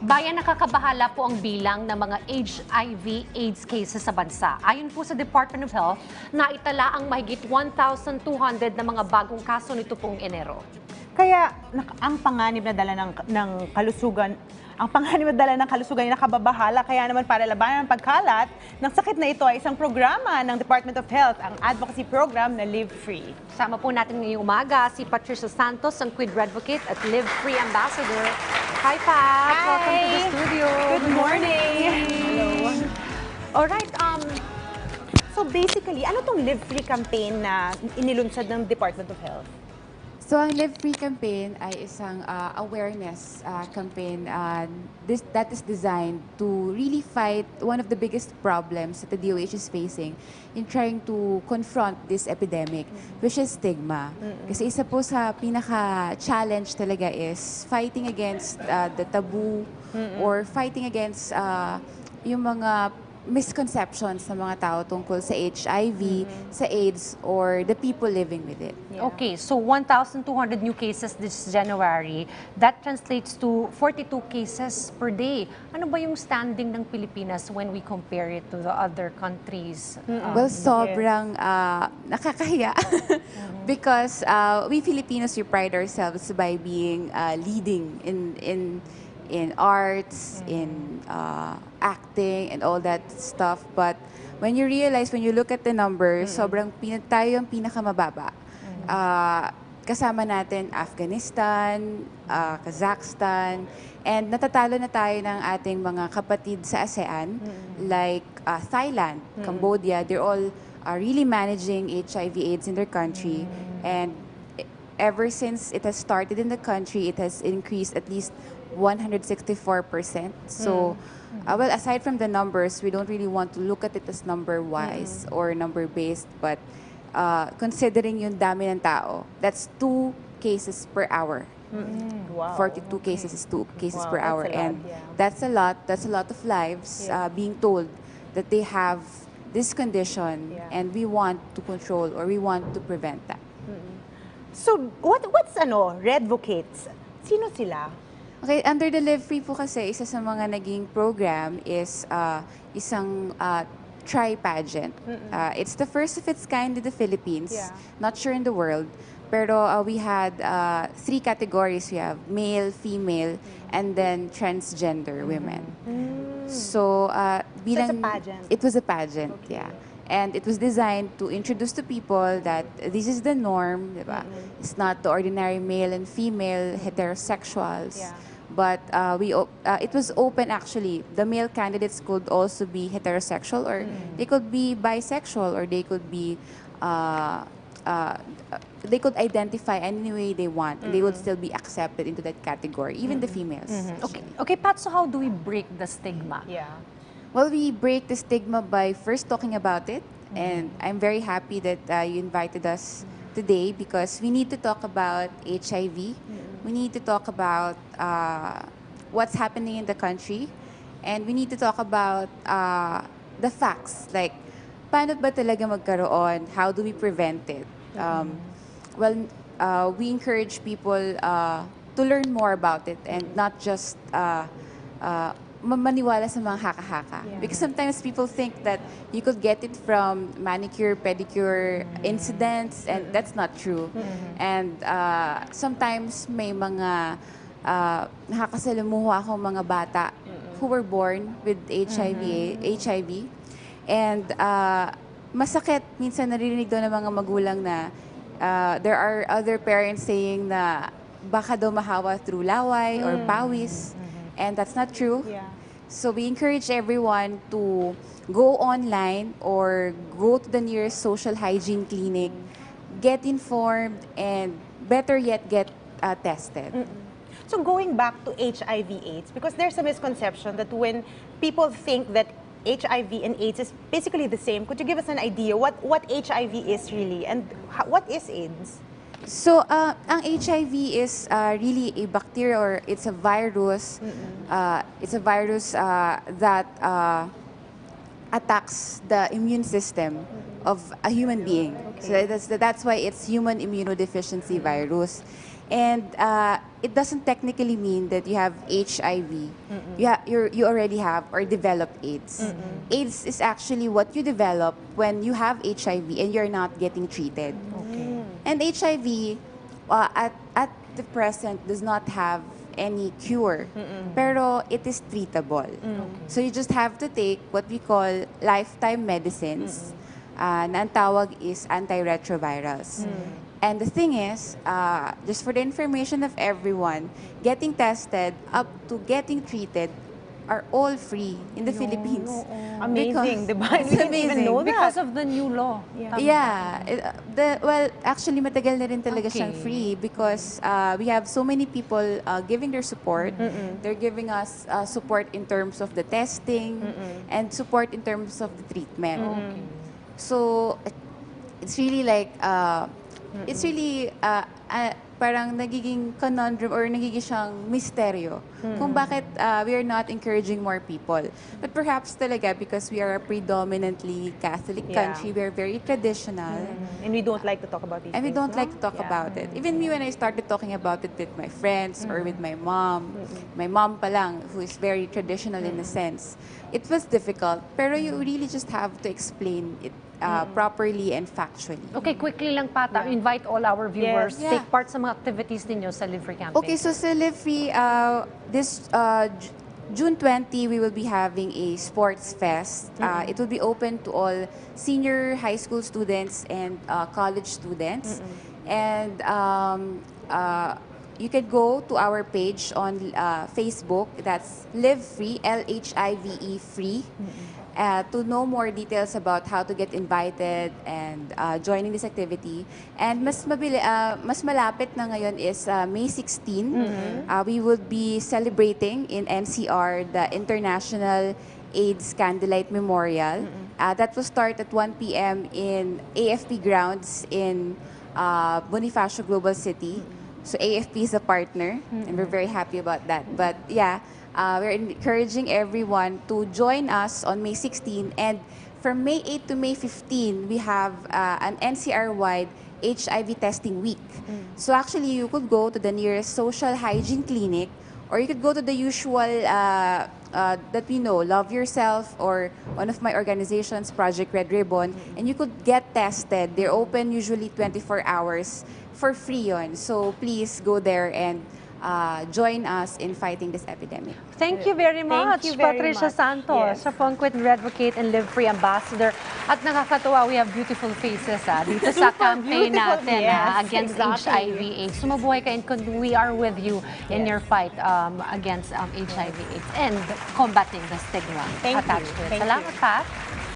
Bayan, nakakabahala po ang bilang ng mga HIV/AIDS cases sa bansa. Ayon po sa Department of Health, naitala ang mahigit 1,200 na mga bagong kaso nito pong Enero. Kaya ang panganib na dala ng kalusugan, ay nakababahala. Kaya naman para labanan ang pagkalat ng sakit na ito ay isang programa ng Department of Health, ang advocacy program na Live Free. Sama po natin ngayong umaga si Patricia Santos, ang Quid Advocate at Live Free Ambassador. Hi, Pat! Hi. Welcome to the studio. Good morning! Hello. Alright, So basically, ano tong Live Free campaign na inilunsad ng Department of Health? So, ang Live Free campaign ay isang awareness campaign that is designed to really fight one of the biggest problems that the DOH is facing in trying to confront this epidemic, which is stigma. Kasi isa po sa pinaka-challenge talaga is fighting against the taboo or fighting against yung mga misconceptions ng mga tao tungkol sa HIV, sa AIDS, or the people living with it. Yeah. Okay, so 1,200 new cases this January. That translates to 42 cases per day. Ano ba yung standing ng Pilipinas when we compare it to the other countries? Well, sobrang nakakahiya because we Filipinos, we pride ourselves by being leading in arts, in acting, and all that stuff. But when you realize, when you look at the numbers, sobrang tayo yung pinakamababa. Kasama natin Afghanistan, Kazakhstan, and natatalo na tayo ng ating mga kapatid sa ASEAN, like Thailand, Cambodia. They're all really managing HIV/AIDS in their country. And ever since it has started in the country, it has increased at least 164%. So, well, aside from the numbers, we don't really want to look at it as number-wise or number-based, but considering yung dami ng tao, that's 2 cases per hour. Wow. 42 cases is 2 cases Wow, per hour. that's a lot, And yeah. that's a lot of lives being told that they have this condition, and we want to control or we want to prevent that. So, what's Redvocates? Sino sila? Okay, under the Live Free po kasi, isa sa mga naging program is isang tri-pageant. It's the first of its kind in the Philippines, not sure in the world. Pero we had 3 categories. We have male, female, and then transgender women. So, it's a pageant. It was a pageant, yeah. And it was designed to introduce to people that this is the norm, diba? It's not the ordinary male and female heterosexuals. Yeah. But it was open actually. The male candidates could also be heterosexual, or they could be bisexual, or they could be they could identify any way they want, and they would still be accepted into that category, even the females. Okay, Pat, so how do we break the stigma? Yeah. Well, we break the stigma by first talking about it, and I'm very happy that you invited us today because we need to talk about HIV. We need to talk about what's happening in the country, and we need to talk about the facts, like paano ba talaga magkaroon, how do we prevent it? We encourage people to learn more about it and not just maniwala sa mga haka-haka. Because sometimes people think that you could get it from manicure, pedicure incidents, and that's not true. And sometimes may mga nakakasalamuha akong mga bata who were born with HIV. And masakit, minsan naririnig daw ng mga magulang na there are other parents saying na baka daw mahawa through laway or pawis. And that's not true. Yeah. So we encourage everyone to go online or go to the nearest social hygiene clinic, get informed, and better yet, get tested. So going back to HIV/AIDS, because there's a misconception that when people think that HIV and AIDS is basically the same, could you give us an idea what HIV is really and what is AIDS? So, ang HIV is really a bacteria, or it's a virus. It's a virus that attacks the immune system of a human being. So that's why it's human immunodeficiency virus. And it doesn't technically mean that you have HIV. You already have or developed AIDS. AIDS is actually what you develop when you have HIV and you're not getting treated. Okay. And HIV, at the present, does not have any cure. Pero it is treatable. So you just have to take what we call lifetime medicines. Na ang tawag is antiretrovirals. And the thing is, just for the information of everyone, getting tested up to getting treated are all free in the Philippines. Amazing, di ba? It's We didn't even amazing. know that. Because of the new law. Tama. Yeah. Well, actually, matagal na rin talaga siyang Okay. free because we have so many people giving their support. They're giving us support in terms of the testing and support in terms of the treatment. So, it's really like, it's really parang nagiging conundrum or nagiging siyang misteryo kung bakit we are not encouraging more people. But perhaps talaga because we are a predominantly Catholic country, we are very traditional. And we don't like to talk about these And we things, don't no? like to talk about it. Even me, when I started talking about it with my friends or with my mom pa lang, who is very traditional in a sense, it was difficult. Pero you really just have to explain it properly and factually. Okay, quickly lang Pata, invite all our viewers Yes. take part sa mga activities ninyo sa Live Free campaign. Okay, so sa Live Free, this June 20, we will be having a sports fest. It will be open to all senior high school students and college students. And you can go to our page on Facebook. That's Live Free, LHIVE free. To know more details about how to get invited and joining this activity. And mas malapit na ngayon is May 16. We will be celebrating in NCR the International AIDS Candlelight Memorial. That will start at 1 p.m. in AFP grounds in Bonifacio Global City. So AFP is a partner, and we're very happy about that. But yeah, we're encouraging everyone to join us on May 16. And from May 8 to May 15, we have an NCR-wide HIV testing week. So actually, you could go to the nearest social hygiene clinic, or you could go to the usual that we know, Love Yourself, or one of my organizations, Project Red Ribbon, and you could get tested. They're open usually 24 hours for free yun. So please go there and join us in fighting this epidemic. Thank you very much, you very Patricia much. Santos, Yes. sa Pongquit Advocate and Live Free Ambassador. At nakakatuwa, we have beautiful faces dito sa Super campaign beautiful, natin yes, against exactly. HIV/AIDS. Sumubuhay ka and we are with you in your fight against HIV/AIDS and combating the stigma Thank you. attached to it. Thank Salamat, you. Pat.